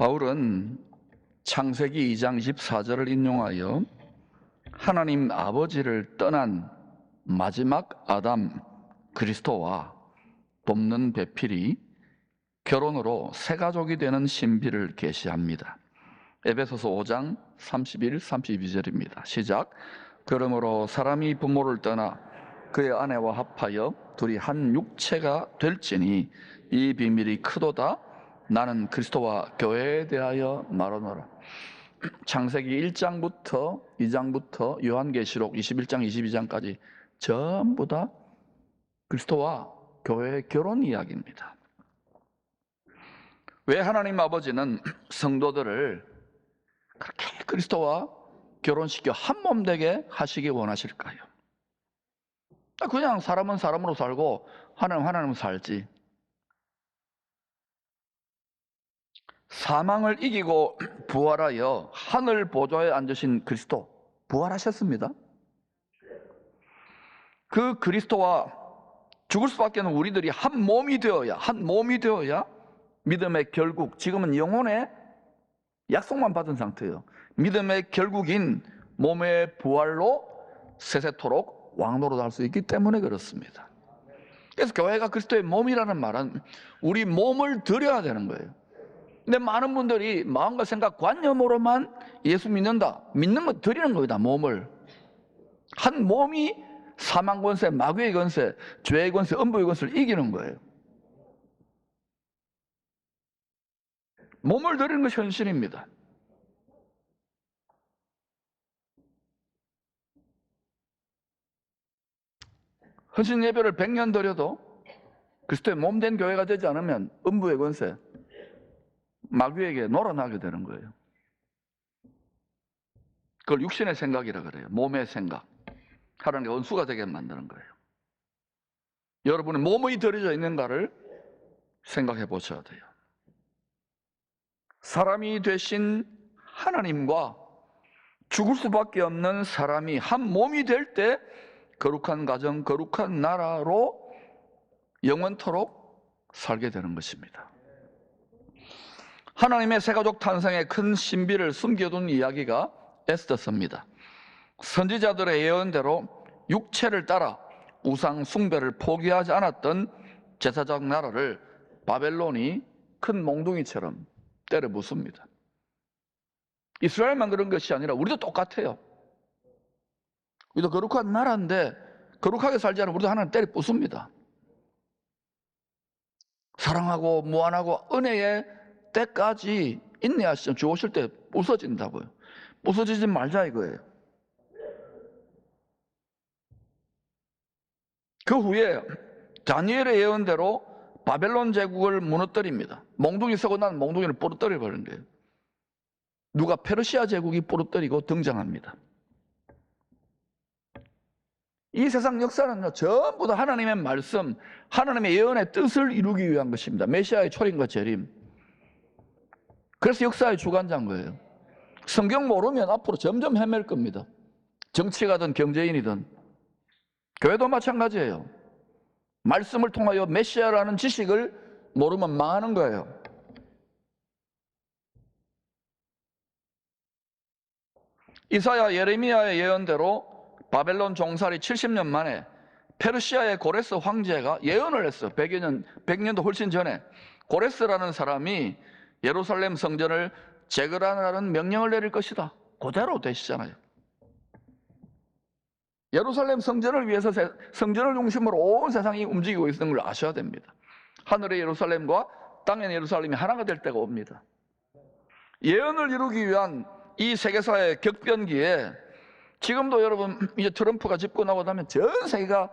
바울은 창세기 2장 24절을 인용하여 하나님 아버지를 떠난 마지막 아담 그리스도와 돕는 배필이 결혼으로 새 가족이 되는 신비를 계시합니다. 에베소서 5장 31, 32절입니다. 시작. 그러므로 사람이 부모를 떠나 그의 아내와 합하여 둘이 한 육체가 될지니 이 비밀이 크도다. 나는 그리스도와 교회에 대하여 말하노라. 창세기 1장부터 2장부터 요한계시록 21장 22장까지 전부 다 그리스도와 교회의 결혼 이야기입니다. 왜 하나님 아버지는 성도들을 그렇게 그리스도와 결혼시켜 한 몸 되게 하시기 원하실까요? 그냥 사람은 사람으로 살고 하나님은 살지. 사망을 이기고 부활하여 하늘 보좌에 앉으신 그리스도 부활하셨습니다. 그 그리스도와 죽을 수밖에 없는 우리들이 한 몸이 되어야 믿음의 결국, 지금은 영혼의 약속만 받은 상태예요. 믿음의 결국인 몸의 부활로 세세토록 왕노릇 할 수 있기 때문에 그렇습니다. 그래서 교회가 그리스도의 몸이라는 말은 우리 몸을 드려야 되는 거예요. 근데 많은 분들이 마음과 생각, 관념으로만 예수 믿는다. 믿는 거 드리는 겁니다. 몸을. 한 몸이 사망 권세, 마귀의 권세, 죄의 권세, 음부의 권세를 이기는 거예요. 몸을 드리는 것이 현실입니다. 헌신 예배를 100년 드려도 그리스도의 몸된 교회가 되지 않으면 음부의 권세, 마귀에게 놀아나게 되는 거예요. 그걸 육신의 생각이라 그래요. 몸의 생각. 하나님의 원수가 되게 만드는 거예요. 여러분의 몸이 들여져 있는가를 생각해 보셔야 돼요. 사람이 되신 하나님과 죽을 수밖에 없는 사람이 한 몸이 될 때 거룩한 가정, 거룩한 나라로 영원토록 살게 되는 것입니다. 하나님의 새가족 탄생의 큰 신비를 숨겨둔 이야기가 에스더서입니다. 선지자들의 예언대로 육체를 따라 우상 숭배를 포기하지 않았던 제사장 나라를 바벨론이 큰 몽둥이처럼 때려 부숩니다. 이스라엘만 그런 것이 아니라 우리도 똑같아요. 우리도 거룩한 나라인데 거룩하게 살지 않으면 우리도 하나님 때려 부숩니다. 사랑하고 무한하고 은혜의 때까지 인내하시죠. 주 오실 때 부서진다고요. 부서지지 말자 이거예요. 그 후에 다니엘의 예언대로 바벨론 제국을 무너뜨립니다. 몽둥이 서고 난 몽둥이를 부러뜨려 버린 거예요. 누가 페르시아 제국이 부러뜨리고 등장합니다. 이 세상 역사는요, 전부 다 하나님의 말씀, 하나님의 예언의 뜻을 이루기 위한 것입니다. 메시아의 초림과 재림. 그래서 역사의 주관자인 거예요. 성경 모르면 앞으로 점점 헤맬 겁니다. 정치가든 경제인이든. 교회도 마찬가지예요. 말씀을 통하여 메시아라는 지식을 모르면 망하는 거예요. 이사야, 예레미야의 예언대로 바벨론 종살이 70년 만에 페르시아의 고레스 황제가 예언을 했어요. 100년도 훨씬 전에. 고레스라는 사람이 예루살렘 성전을 재건하라는 명령을 내릴 것이다. 그대로 되시잖아요. 예루살렘 성전을 위해서 성전을 중심으로 온 세상이 움직이고 있는 걸 아셔야 됩니다. 하늘의 예루살렘과 땅의 예루살렘이 하나가 될 때가 옵니다. 예언을 이루기 위한 이 세계사의 격변기에 지금도 여러분 이제 트럼프가 집권하고 나면 전 세계가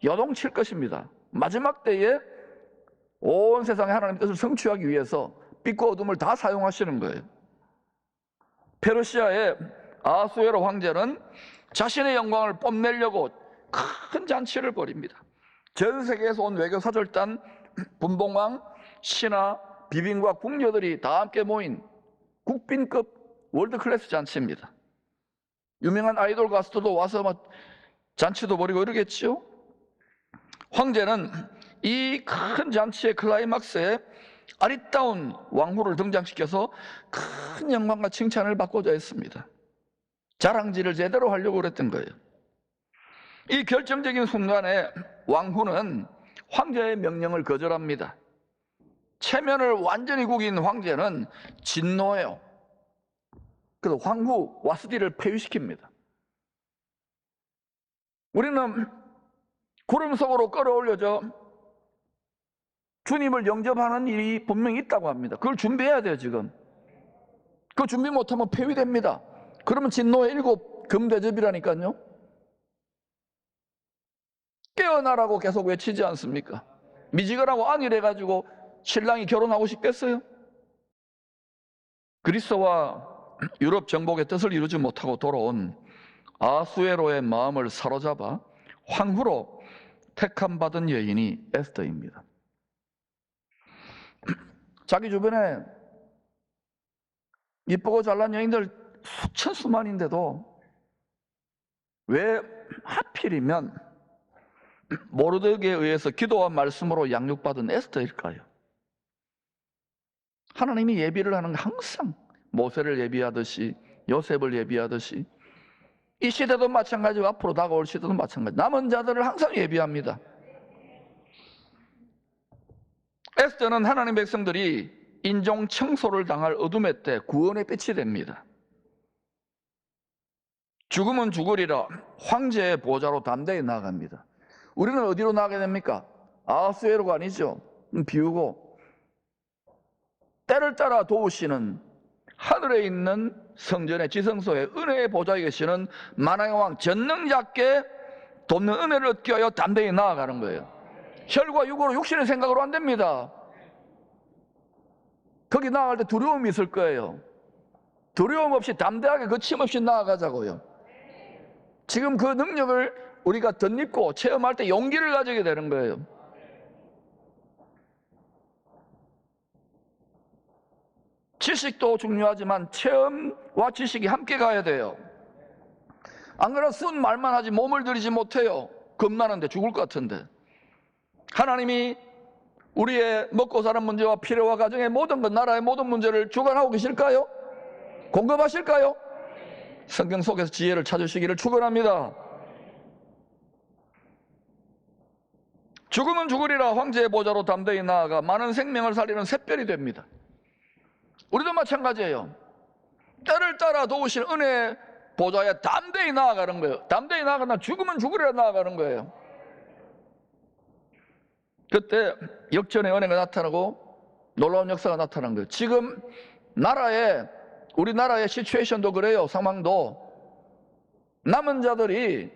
요동칠 것입니다. 마지막 때에 온 세상에 하나님의 뜻을 성취하기 위해서 빛과 어둠을 다 사용하시는 거예요. 페르시아의 아수에로 황제는 자신의 영광을 뽐내려고 큰 잔치를 벌입니다. 전 세계에서 온 외교사절단, 분봉왕, 신하, 비빈과 궁녀들이 다 함께 모인 국빈급 월드클래스 잔치입니다. 유명한 아이돌 가수들도 와서 막 잔치도 벌이고 이러겠죠. 황제는 이 큰 잔치의 클라이막스에 아리따운 왕후를 등장시켜서 큰 영광과 칭찬을 받고자 했습니다. 자랑질을 제대로 하려고 그랬던 거예요. 이 결정적인 순간에 왕후는 황제의 명령을 거절합니다. 체면을 완전히 구긴 황제는 진노해요. 그래서 황후 와스디를 폐위시킵니다. 우리는 구름 속으로 끌어올려져 주님을 영접하는 일이 분명히 있다고 합니다. 그걸 준비해야 돼요, 지금. 그 준비 못하면 폐위됩니다. 그러면 진노의 7 금대접이라니까요. 깨어나라고 계속 외치지 않습니까? 미지근하고 안일해가지고 신랑이 결혼하고 싶겠어요? 그리스도와 유럽 정복의 뜻을 이루지 못하고 돌아온 아수에로의 마음을 사로잡아 황후로 택함받은 여인이 에스더입니다. 자기 주변에 이쁘고 잘난 여인들 수천 수만인데도 왜 하필이면 모르드게에 의해서 기도와 말씀으로 양육받은 에스더일까요? 하나님이 예비를 하는 게 항상 모세를 예비하듯이 요셉을 예비하듯이 이 시대도 마찬가지고 앞으로 다가올 시대도 마찬가지. 남은 자들을 항상 예비합니다. 에스더는 하나님 백성들이 인종 청소를 당할 어둠의 때 구원의 빛이 됩니다. 죽으면 죽으리라 황제의 보좌로 담대히 나아갑니다. 우리는 어디로 나가게 됩니까? 아수에로가 아니죠. 비우고 때를 따라 도우시는 하늘에 있는 성전의 지성소에 은혜의 보좌에 계시는 만왕의 왕 전능자께 돕는 은혜를 얻기 위하여 담대히 나아가는 거예요. 혈과 육으로 육신의 생각으로 안 됩니다. 거기 나아갈 때 두려움이 있을 거예요. 두려움 없이 담대하게 거침없이 나아가자고요. 지금 그 능력을 우리가 덧입고 체험할 때 용기를 가지게 되는 거예요. 지식도 중요하지만 체험과 지식이 함께 가야 돼요. 안 그러면 쓴 말만 하지 몸을 들이지 못해요. 겁나는데 죽을 것 같은데. 하나님이 우리의 먹고 사는 문제와 필요와 가정의 모든 것, 나라의 모든 문제를 주관하고 계실까요? 공급하실까요? 성경 속에서 지혜를 찾으시기를 축원합니다. 죽으면 죽으리라 황제의 보좌로 담대히 나아가 많은 생명을 살리는 샛별이 됩니다. 우리도 마찬가지예요. 때를 따라 도우신 은혜의 보좌에 담대히 나아가는 거예요. 담대히 나아가나 죽으면 죽으리라 나아가는 거예요. 그때 역전의 은혜가 나타나고 놀라운 역사가 나타난 거예요. 지금 우리나라의 시츄에이션도 그래요. 상황도 남은 자들이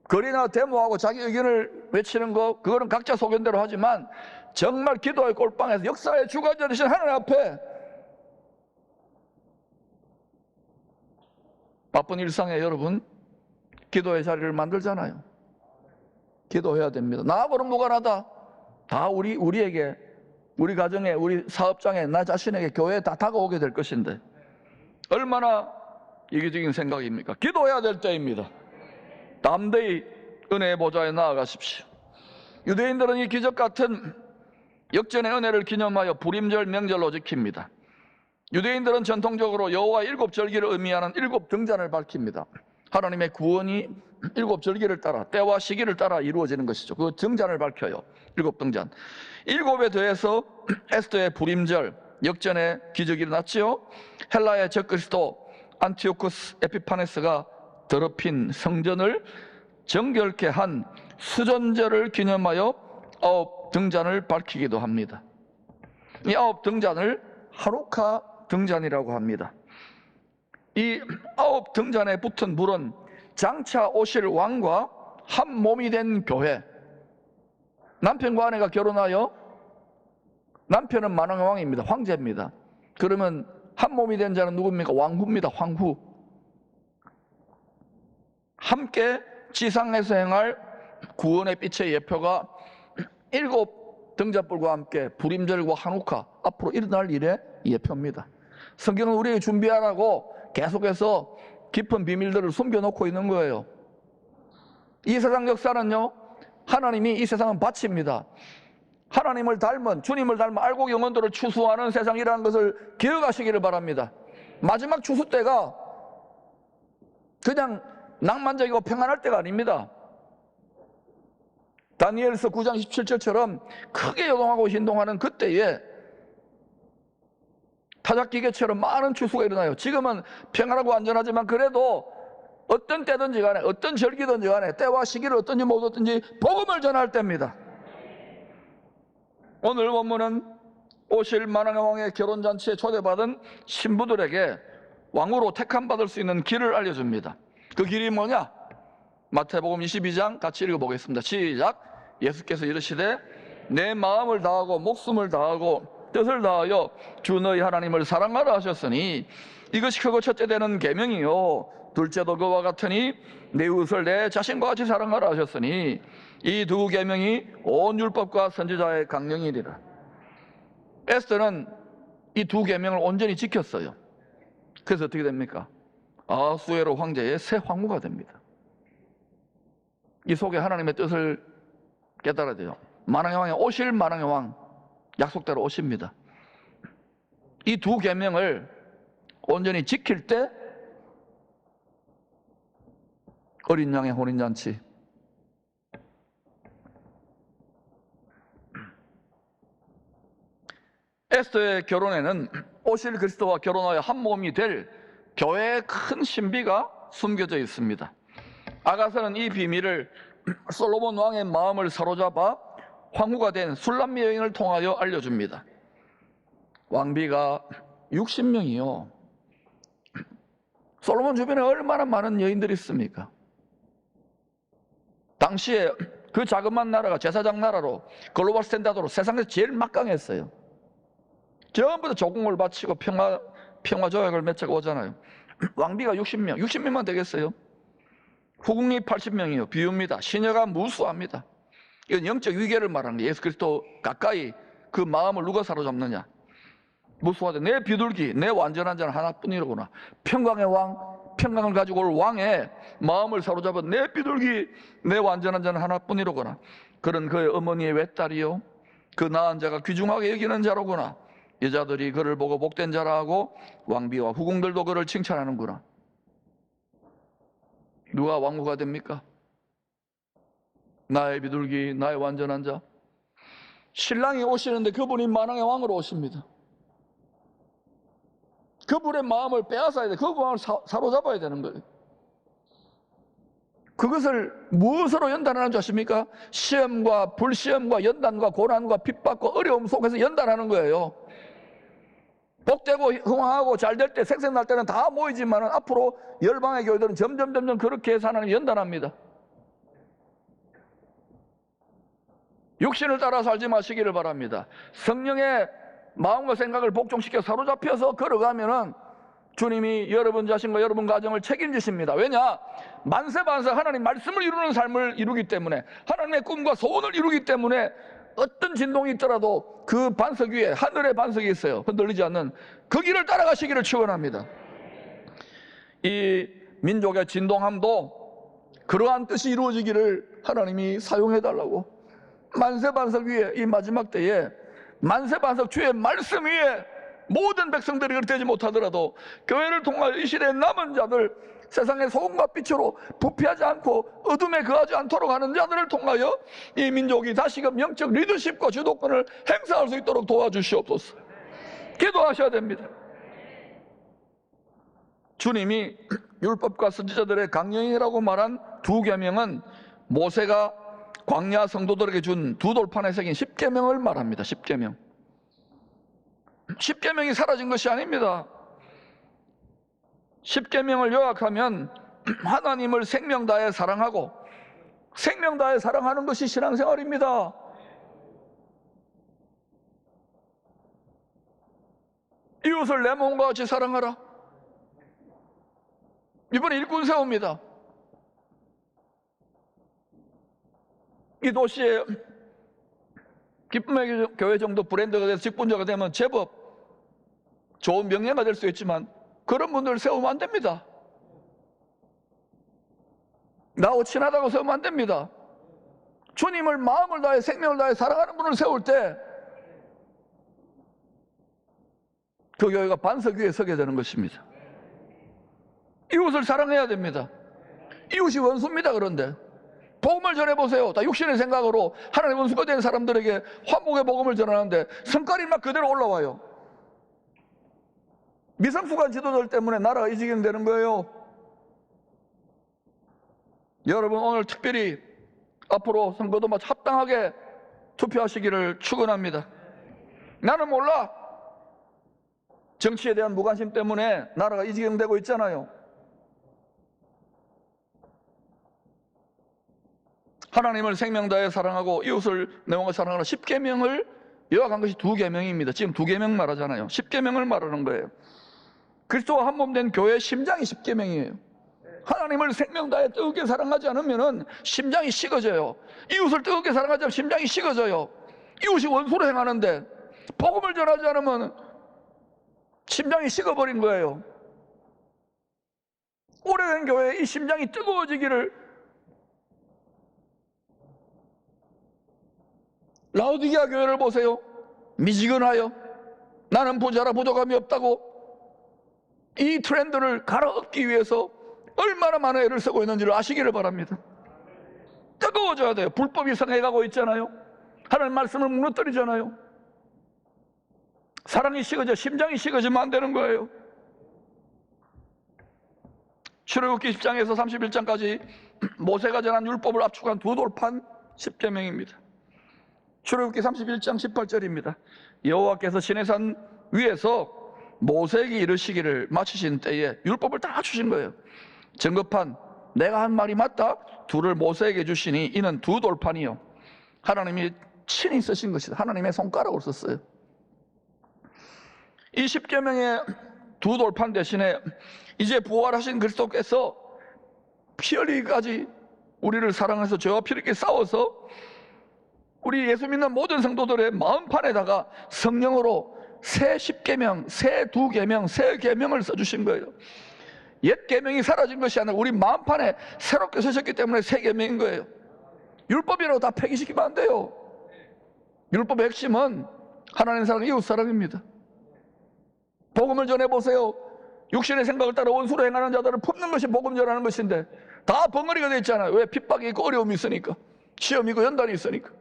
거리나 데모하고 자기 의견을 외치는 거 그거는 각자 소견대로 하지만 정말 기도의 꼴방에서 역사의 주관자 되신 하나님 앞에 바쁜 일상에 여러분 기도의 자리를 만들잖아요. 기도해야 됩니다. 나하고는 무관하다. 다 우리에게, 우리 가정에, 우리 사업장에, 나 자신에게, 교회에 다 다가오게 될 것인데 얼마나 이기적인 생각입니까? 기도해야 될 때입니다. 담대히 은혜의 보좌에 나아가십시오. 유대인들은 이 기적 같은 역전의 은혜를 기념하여 불임절 명절로 지킵니다. 유대인들은 전통적으로 여호와 7절기를 의미하는 7등잔을 밝힙니다. 하나님의 구원이 7절기를 따라 때와 시기를 따라 이루어지는 것이죠. 그 등잔을 밝혀요. 7등잔. 7에 더해서 에스더의 불임절 역전의 기적이 일어났지요. 헬라의 적그리스도 안티오쿠스 에피파네스가 더럽힌 성전을 정결케 한 수전절을 기념하여 9등잔을 밝히기도 합니다. 이 9등잔을 하루카 등잔이라고 합니다. 이 9등잔에 붙은 물은 장차 오실 왕과 한 몸이 된 교회. 남편과 아내가 결혼하여 남편은 만왕의 왕입니다. 황제입니다. 그러면 한 몸이 된 자는 누굽니까? 왕후입니다. 황후. 함께 지상에서 행할 구원의 빛의 예표가 7등잔불과 함께 불임절과 한우카 앞으로 일어날 일의 예표입니다. 성경은 우리에게 준비하라고 계속해서 깊은 비밀들을 숨겨놓고 있는 거예요. 이 세상 역사는요, 하나님이 이 세상은 밭입니다. 하나님을 닮은, 주님을 닮은 알곡 영혼들을 추수하는 세상이라는 것을 기억하시기를 바랍니다. 마지막 추수 때가 그냥 낭만적이고 평안할 때가 아닙니다. 다니엘서 9장 17절처럼 크게 요동하고 진동하는 그때에 타작기계처럼 많은 추수가 일어나요. 지금은 평안하고 안전하지만 그래도 어떤 때든지 간에, 어떤 절기든지 간에, 때와 시기를 어떤지 못 어떤지 복음을 전할 때입니다. 오늘 본문은 오실 만왕의 왕의 결혼잔치에 초대받은 신부들에게 왕으로 택함받을 수 있는 길을 알려줍니다. 그 길이 뭐냐? 마태복음 22장 같이 읽어보겠습니다. 시작. 예수께서 이르시되 내 마음을 다하고 목숨을 다하고 뜻을 다하여 주 너희 하나님을 사랑하라 하셨으니 이것이 크고 첫째 되는 계명이요 둘째도 그와 같으니 내 이웃을 내 자신과 같이 사랑하라 하셨으니 이 두 계명이 온 율법과 선지자의 강령이리라. 에스더는 이 두 계명을 온전히 지켰어요. 그래서 어떻게 됩니까? 아하수에로 황제의 새 황후가 됩니다. 이 속에 하나님의 뜻을 깨달아야 돼요. 만왕의 왕에 오실 만왕의 왕 약속대로 오십니다. 이 두 계명을 온전히 지킬 때 어린 양의 혼인잔치, 에스더의 결혼에는 오실 그리스도와 결혼하여 한 몸이 될 교회의 큰 신비가 숨겨져 있습니다. 아가서는 이 비밀을 솔로몬 왕의 마음을 사로잡아 황후가 된 술람미 여인을 통하여 알려줍니다. 왕비가 60명이요. 솔로몬 주변에 얼마나 많은 여인들이 있습니까? 당시에 그 자그마한 나라가 제사장 나라로 글로벌 스탠다드로 세상에서 제일 막강했어요. 전부 다 조공을 바치고 평화 조약을 맺자고 오잖아요. 왕비가 60명, 60명만 되겠어요? 후궁이 80명이요. 비웁니다. 시녀가 무수합니다. 이건 영적 위계를 말하는 거예요. 예수 그리스도 가까이 그 마음을 누가 사로잡느냐. 무수하다. 내 비둘기, 내 완전한 자는 하나뿐이로구나. 평강의 왕, 평강을 가지고 올 왕의 마음을 사로잡은 내 비둘기, 내 완전한 자는 하나뿐이로구나. 그런 그의 어머니의 외딸이요, 그 낳은 자가 귀중하게 여기는 자로구나. 여자들이 그를 보고 복된 자라 하고 왕비와 후궁들도 그를 칭찬하는구나. 누가 왕후가 됩니까? 나의 비둘기, 나의 완전한 자. 신랑이 오시는데 그분이 만왕의 왕으로 오십니다. 그분의 마음을 빼앗아야 돼. 그 마음을 사로잡아야 되는 거예요. 그것을 무엇으로 연단하는 줄 아십니까? 시험과 불시험과 연단과 고난과 핍박과 어려움 속에서 연단하는 거예요. 복되고 흥황하고 잘 될 때, 생생날 때는 다 모이지만 앞으로 열방의 교회들은 점점 그렇게 해서 하나님 연단합니다. 육신을 따라 살지 마시기를 바랍니다. 성령의 마음과 생각을 복종시켜 사로잡혀서 걸어가면은 주님이 여러분 자신과 여러분 가정을 책임지십니다. 왜냐? 만세반사 하나님 말씀을 이루는 삶을 이루기 때문에, 하나님의 꿈과 소원을 이루기 때문에 어떤 진동이 있더라도 그 반석 위에 하늘의 반석이 있어요. 흔들리지 않는 그 길을 따라가시기를 축원합니다. 이 민족의 진동함도 그러한 뜻이 이루어지기를 하나님이 사용해달라고, 만세반석 위에 이 마지막 때에 만세반석 주의 말씀 위에 모든 백성들이 그렇게 되지 못하더라도 교회를 통하여 이 시대의 남은 자들, 세상의 소금과 빛으로 부패하지 않고 어둠에 거하지 않도록 하는 자들을 통하여 이 민족이 다시금 영적 리더십과 주도권을 행사할 수 있도록 도와주시옵소서. 기도하셔야 됩니다. 주님이 율법과 선지자들의 강령이라고 말한 두 계명은 모세가 광야 성도들에게 준 두 돌판에 새긴 10계명을 말합니다. 10계명. 10계명이 사라진 것이 아닙니다. 10계명을 요약하면 하나님을 생명 다해 사랑하고 생명 다해 사랑하는 것이 신앙생활입니다. 이웃을 내 몸과 같이 사랑하라. 이번에 일꾼 세웁니다. 이 도시에 기쁨의 교회 정도 브랜드가 돼서 직분자가 되면 제법 좋은 명예가 될 수 있지만 그런 분들을 세우면 안 됩니다. 나하고 친하다고 세우면 안 됩니다. 주님을 마음을 다해 생명을 다해 사랑하는 분을 세울 때 그 교회가 반석 위에 서게 되는 것입니다. 이웃을 사랑해야 됩니다. 이웃이 원수입니다. 그런데 복음을 전해보세요. 다 육신의 생각으로 하나님의 원수가 된 사람들에게 환복의 복음을 전하는데 성깔이 막 그대로 올라와요. 미성숙한 지도자들 때문에 나라가 이 지경 되는 거예요. 여러분, 오늘 특별히 앞으로 선거도 마치 합당하게 투표하시기를 축원합니다. 나는 몰라. 정치에 대한 무관심 때문에 나라가 이 지경 되고 있잖아요. 하나님을 생명 다해 사랑하고 이웃을 내 몸과 사랑하라 10계명을 요약한 것이 2계명입니다. 지금 2계명 말하잖아요. 10계명을 말하는 거예요. 그리스도와 한 몸 된 교회의 심장이 10계명이에요. 하나님을 생명 다해 뜨겁게 사랑하지 않으면 심장이 식어져요. 이웃을 뜨겁게 사랑하지 않으면 심장이 식어져요. 이웃이 원수로 행하는데 복음을 전하지 않으면 심장이 식어버린 거예요. 오래된 교회에 이 심장이 뜨거워지기를. 라오디게아 교회를 보세요. 미지근하여 나는 부자라 부족함이 없다고 이 트렌드를 갈아엎기 위해서 얼마나 많은 애를 쓰고 있는지를 아시기를 바랍니다. 뜨거워져야 돼요. 불법이 성행하고 있잖아요. 하나님 말씀을 무너뜨리잖아요. 사랑이 식어져 심장이 식어지면 안 되는 거예요. 출애굽기 10장에서 31장까지 모세가 전한 율법을 압축한 2돌판 10계명입니다. 출애굽기 31장 18절입니다. 여호와께서 시내산 위에서 모세에게 이르시기를 마치신 때에 율법을 다 주신 거예요. 증거판, 내가 한 말이 맞다. 둘을 모세에게 주시니 이는 2돌판이요. 하나님이 친히 쓰신 것이다. 하나님의 손가락으로 썼어요. 이 10계명의 2돌판 대신에 이제 부활하신 그리스도께서 피 흘리기까지 우리를 사랑해서 죄와 피를 흘리게 싸워서 우리 예수 믿는 모든 성도들의 마음판에다가 성령으로 새 10계명, 새 2계명, 새 계명을 써주신 거예요. 옛 계명이 사라진 것이 아니라 우리 마음판에 새롭게 쓰셨기 때문에 새 계명인 거예요. 율법이라고 다 폐기시키면 안 돼요. 율법의 핵심은 하나님 사랑, 이웃 사랑입니다. 복음을 전해보세요. 육신의 생각을 따라 원수로 행하는 자들을 품는 것이 복음 전하는 것인데 다 벙어리가 되어 있잖아요. 왜? 핍박이 있고 어려움이 있으니까, 시험이 있고 연단이 있으니까.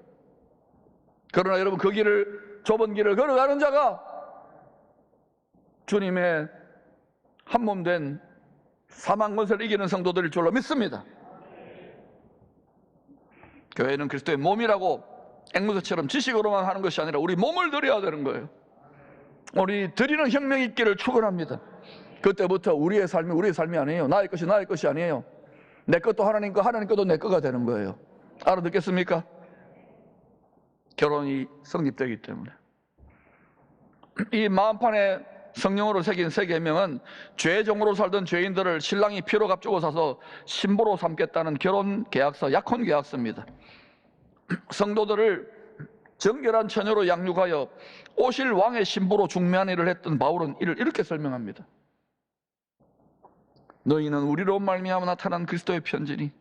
그러나 여러분, 그 길을, 좁은 길을 걸어가는 자가 주님의 한 몸 된 사망 것을 이기는 성도들일 줄로 믿습니다. 교회는 그리스도의 몸이라고 앵무새처럼 지식으로만 하는 것이 아니라 우리 몸을 드려야 되는 거예요. 우리 드리는 혁명이 있기를 축원합니다. 그때부터 우리의 삶이 아니에요. 나의 것이 아니에요. 내 것도 하나님 거, 하나님 것도 내 거가 되는 거예요. 알아듣겠습니까? 결혼이 성립되기 때문에. 이 마음판에 성령으로 새긴 새 계명은 죄종으로 살던 죄인들을 신랑이 피로 값주고 사서 신부로 삼겠다는 결혼 계약서, 약혼 계약서입니다. 성도들을 정결한 처녀로 양육하여 오실 왕의 신부로 중매한 일을 했던 바울은 이를 이렇게 설명합니다. 너희는 우리로 말미암아 나타난 그리스도의 편지니,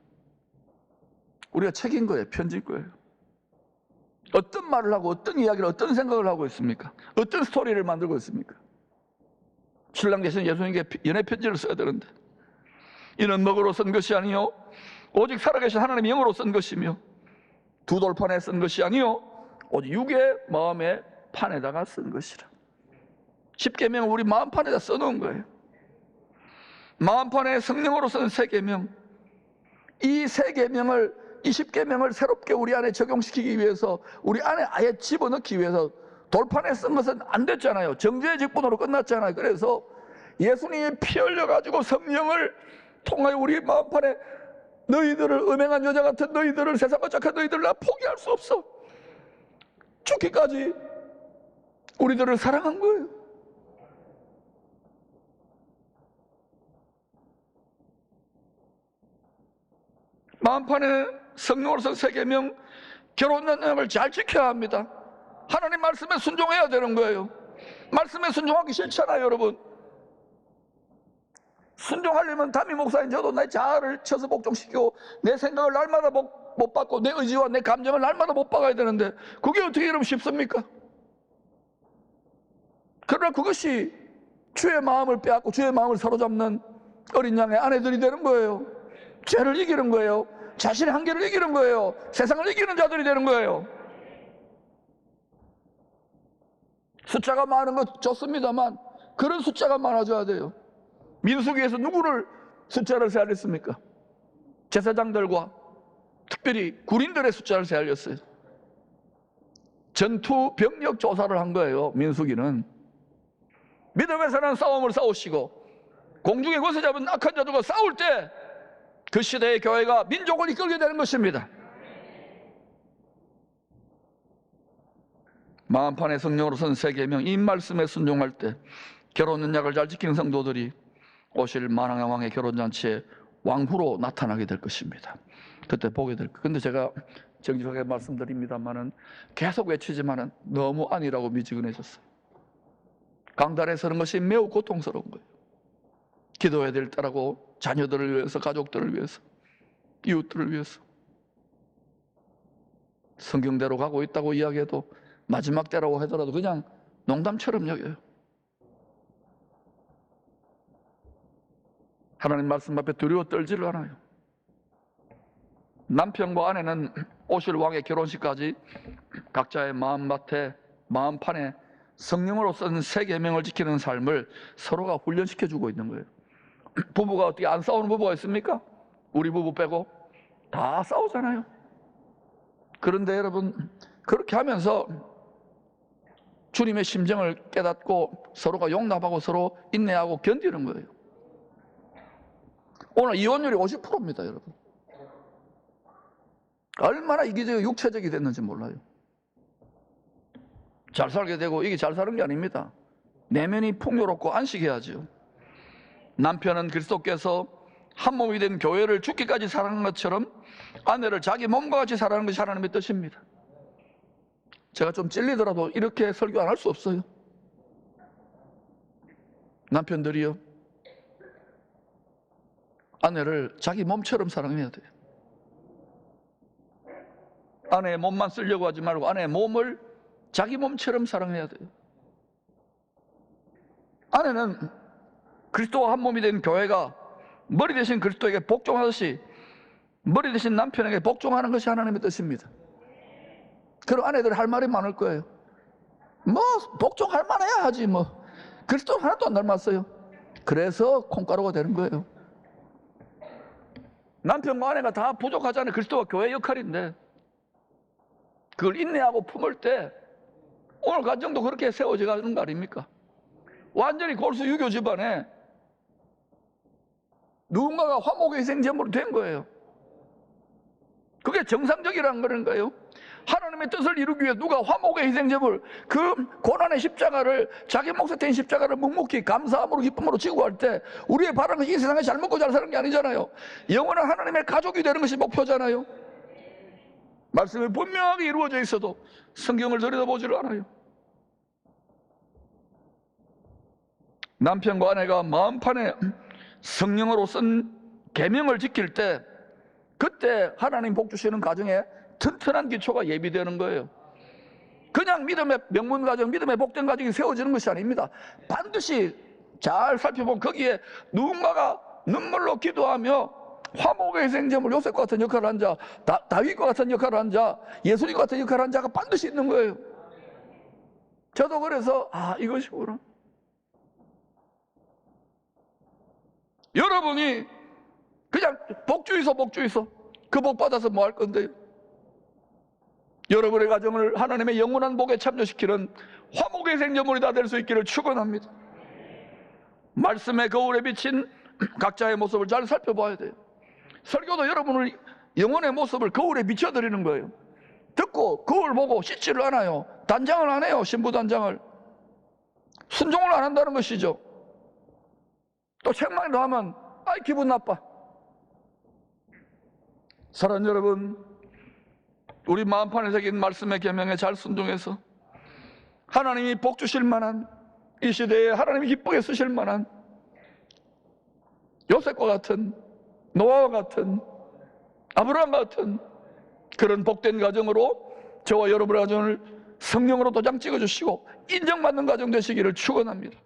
우리가 책인 거예요. 편지일 거예요. 어떤 말을 하고 어떤 이야기를, 어떤 생각을 하고 있습니까? 어떤 스토리를 만들고 있습니까? 신랑 대신 예수님께 연애 편지를 써야 되는데, 이는 먹으로 쓴 것이 아니요 오직 살아계신 하나님의 영으로 쓴 것이며 2돌판에 쓴 것이 아니요 오직 육의 마음의 판에다가 쓴 것이라. 10계명은 우리 마음판에다 써놓은 거예요. 마음판에 성령으로 쓴 새 계명, 이 새 계명을, 이 10계명을 새롭게 우리 안에 적용시키기 위해서, 우리 안에 아예 집어넣기 위해서 돌판에 쓴 것은 안 됐잖아요. 정죄의 직분으로 끝났잖아요. 그래서 예수님이 피 흘려가지고 성령을 통하여 우리 마음판에 너희들을, 음행한 여자 같은 너희들을, 세상과 착한 너희들을 나 포기할 수 없어, 죽기까지 우리들을 사랑한 거예요. 마음판에 성령으로서 새 계명, 결혼 연약을 잘 지켜야 합니다. 하나님 말씀에 순종해야 되는 거예요. 말씀에 순종하기 싫잖아요, 여러분. 순종하려면 담임 목사인 저도 내 자아를 쳐서 복종시키고 내 생각을 날마다 못 받고 내 의지와 내 감정을 날마다 못 박아야 되는데 그게 어떻게 이러면 쉽습니까? 그러나 그것이 주의 마음을 빼앗고 주의 마음을 사로잡는 어린 양의 아내들이 되는 거예요. 죄를 이기는 거예요. 자신의 한계를 이기는 거예요. 세상을 이기는 자들이 되는 거예요. 숫자가 많은 것 좋습니다만 그런 숫자가 많아져야 돼요. 민수기에서 누구를 숫자를 세알렸습니까? 제사장들과 특별히 군인들의 숫자를 세알렸어요. 전투 병력 조사를 한 거예요. 민수기는 믿음에서는 싸움을 싸우시고 공중에 권세 잡은 악한 자들과 싸울 때 그 시대의 교회가 민족을 이끌게 되는 것입니다. 마음판의 성령으로 선 세 계명, 이 말씀에 순종할 때 결혼 언약을 잘 지키는 성도들이 오실 만왕의 왕의 결혼잔치에 왕후로 나타나게 될 것입니다. 그때 보게 될 거예요. 근데 제가 정직하게 말씀드립니다만은 계속 외치지만은 너무 아니라고 미지근해졌어요. 강단에 서는 것이 매우 고통스러운 거예요. 기도해야 될 때라고 자녀들을 위해서, 가족들을 위해서, 이웃들을 위해서. 성경대로 가고 있다고 이야기해도 마지막 때라고 하더라도 그냥 농담처럼 여겨요. 하나님 말씀 앞에 두려워 떨지를 않아요. 남편과 아내는 오실 왕의 결혼식까지 각자의 마음밭에, 마음판에 성령으로 쓴 세 계명을 지키는 삶을 서로가 훈련시켜주고 있는 거예요. 부부가 어떻게 안 싸우는 부부가 있습니까? 우리 부부 빼고 다 싸우잖아요. 그런데 여러분, 그렇게 하면서 주님의 심정을 깨닫고 서로가 용납하고 서로 인내하고 견디는 거예요. 오늘 이혼율이 50%입니다, 여러분. 얼마나 이기적이고 육체적이 됐는지 몰라요. 잘 살게 되고 이게 잘 사는 게 아닙니다. 내면이 풍요롭고 안식해야죠. 남편은 그리스도께서 한 몸이 된 교회를 죽기까지 사랑한 것처럼 아내를 자기 몸과 같이 사랑하는 것이 하나님의 뜻입니다. 제가 좀 찔리더라도 이렇게 설교 안 할 수 없어요. 남편들이요, 아내를 자기 몸처럼 사랑해야 돼요. 아내의 몸만 쓰려고 하지 말고 아내의 몸을 자기 몸처럼 사랑해야 돼요. 아내는 그리스도와 한 몸이 된 교회가 머리 대신 그리스도에게 복종하듯이 머리 대신 남편에게 복종하는 것이 하나님의 뜻입니다. 그럼 아내들 할 말이 많을 거예요. 뭐 복종할 만해야 하지 뭐. 그리스도는 하나도 안 닮았어요. 그래서 콩가루가 되는 거예요. 남편과 아내가 다 부족하잖아요. 그리스도와 교회의 역할인데 그걸 인내하고 품을 때 오늘 가정도 그렇게 세워져 가는 거 아닙니까? 완전히 골수 유교 집안에 누군가가 화목의 희생제물이 된 거예요. 그게 정상적이라는 거는 거예요. 하나님의 뜻을 이루기 위해 누가 화목의 희생제물, 그 고난의 십자가를, 자기 몫에 된 십자가를 묵묵히 감사함으로 기쁨으로 지고 갈 때 우리의 바라는 것이 이 세상에 잘 먹고 잘 사는 게 아니잖아요. 영원한 하나님의 가족이 되는 것이 목표잖아요. 말씀이 분명하게 이루어져 있어도 성경을 들여다보지를 않아요. 남편과 아내가 마음판에 성령으로 쓴 계명을 지킬 때 그때 하나님 복 주시는 가정에 튼튼한 기초가 예비되는 거예요. 그냥 믿음의 명문 가정, 믿음의 복된 가정이 세워지는 것이 아닙니다. 반드시 잘 살펴보면 거기에 누군가가 눈물로 기도하며 화목의 희생제물 요셉과 같은 역할을 한 자, 다윗과 같은 역할을 한 자, 예수님과 같은 역할을 한 자가 반드시 있는 거예요. 저도 그래서 이것이구나. 여러분이 그냥 복주의소 그 복 받아서 뭐 할 건데요? 여러분의 가정을 하나님의 영원한 복에 참여시키는 화목의 생제물이 다 될 수 있기를 축원합니다. 말씀의 거울에 비친 각자의 모습을 잘 살펴봐야 돼요. 설교도 여러분을 영혼의 모습을 거울에 비춰드리는 거예요. 듣고 거울 보고 씻지를 않아요. 단장을 안 해요. 신부 단장을. 순종을 안 한다는 것이죠. 또 책망도 하면 기분 나빠. 사랑하는 여러분, 우리 마음판에 새긴 말씀의 계명에 잘 순종해서 하나님이 복 주실 만한, 이 시대에 하나님이 기쁘게 쓰실 만한 요셉과 같은, 노아와 같은, 아브라함 같은 그런 복된 가정으로 저와 여러분의 가정을 성령으로 도장 찍어주시고 인정받는 가정 되시기를 축원합니다.